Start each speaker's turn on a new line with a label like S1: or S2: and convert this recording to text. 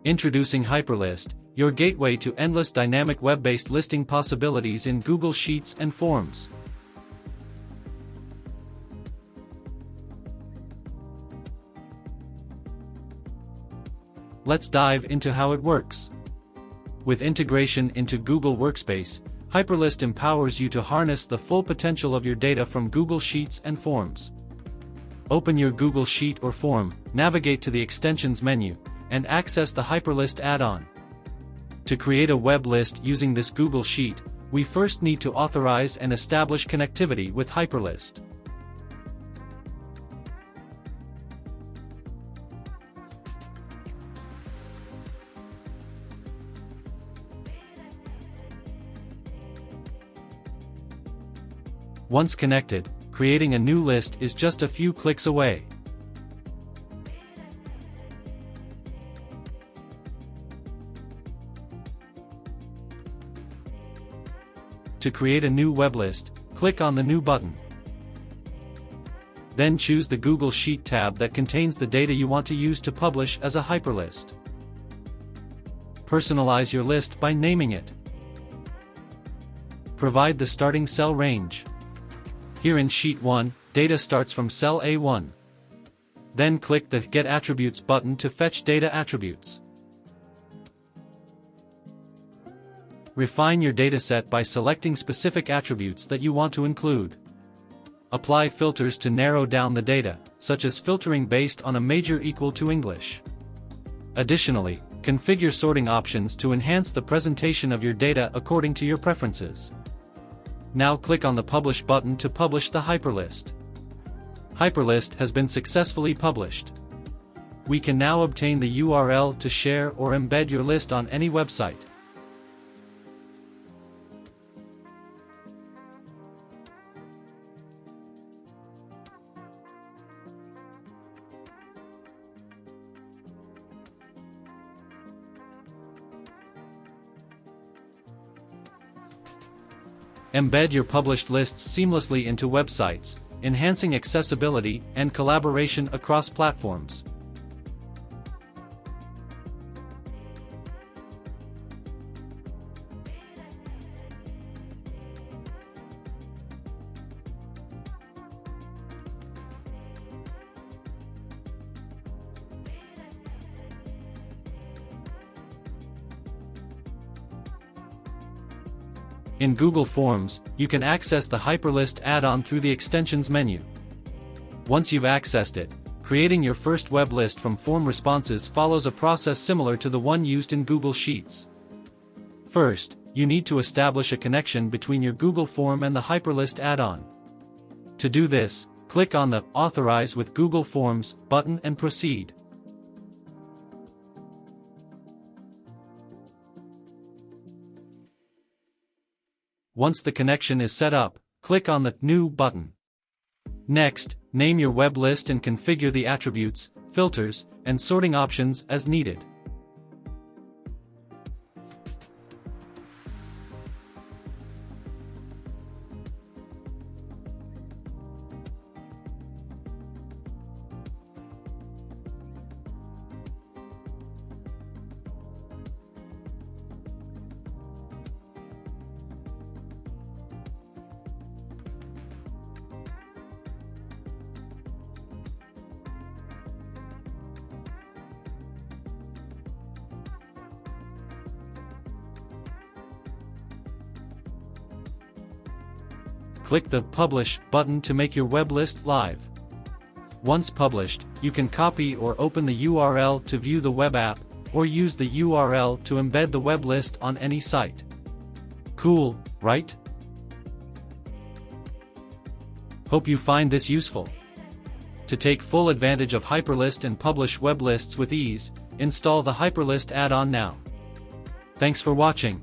S1: Introducing HyperList, your gateway to endless dynamic web-based listing possibilities in Google Sheets and Forms. Let's dive into how it works. With integration into Google Workspace, HyperList empowers you to harness the full potential of your data from Google Sheets and Forms. Open your Google Sheet or Form, navigate to the Extensions menu, and access the HyperList add-on. To create a web list using this Google Sheet, we first need to authorize and establish connectivity with HyperList. Once connected, creating a new list is just a few clicks away. To create a new web list, click on the New button. Then choose the Google Sheet tab that contains the data you want to use to publish as a HyperList. Personalize your list by naming it. Provide the starting cell range. Here in Sheet 1, data starts from cell A1. Then click the Get Attributes button to fetch data attributes. Refine your dataset by selecting specific attributes that you want to include. Apply filters to narrow down the data, such as filtering based on a major equal to English. Additionally, configure sorting options to enhance the presentation of your data according to your preferences. Now click on the Publish button to publish the HyperList. HyperList has been successfully published. We can now obtain the URL to share or embed your list on any website. Embed your published lists seamlessly into websites, enhancing accessibility and collaboration across platforms. In Google Forms, you can access the HyperList add-on through the Extensions menu. Once you've accessed it, creating your first web list from form responses follows a process similar to the one used in Google Sheets. First, you need to establish a connection between your Google Form and the HyperList add-on. To do this, click on the Authorize with Google Forms button and proceed. Once the connection is set up, click on the New button. Next, name your web list and configure the attributes, filters, and sorting options as needed. Click the Publish button to make your web list live. Once published, you can copy or open the URL to view the web app, or use the URL to embed the web list on any site. Cool, right? Hope you find this useful. To take full advantage of HyperList and publish web lists with ease, install the HyperList add-on now. Thanks for watching.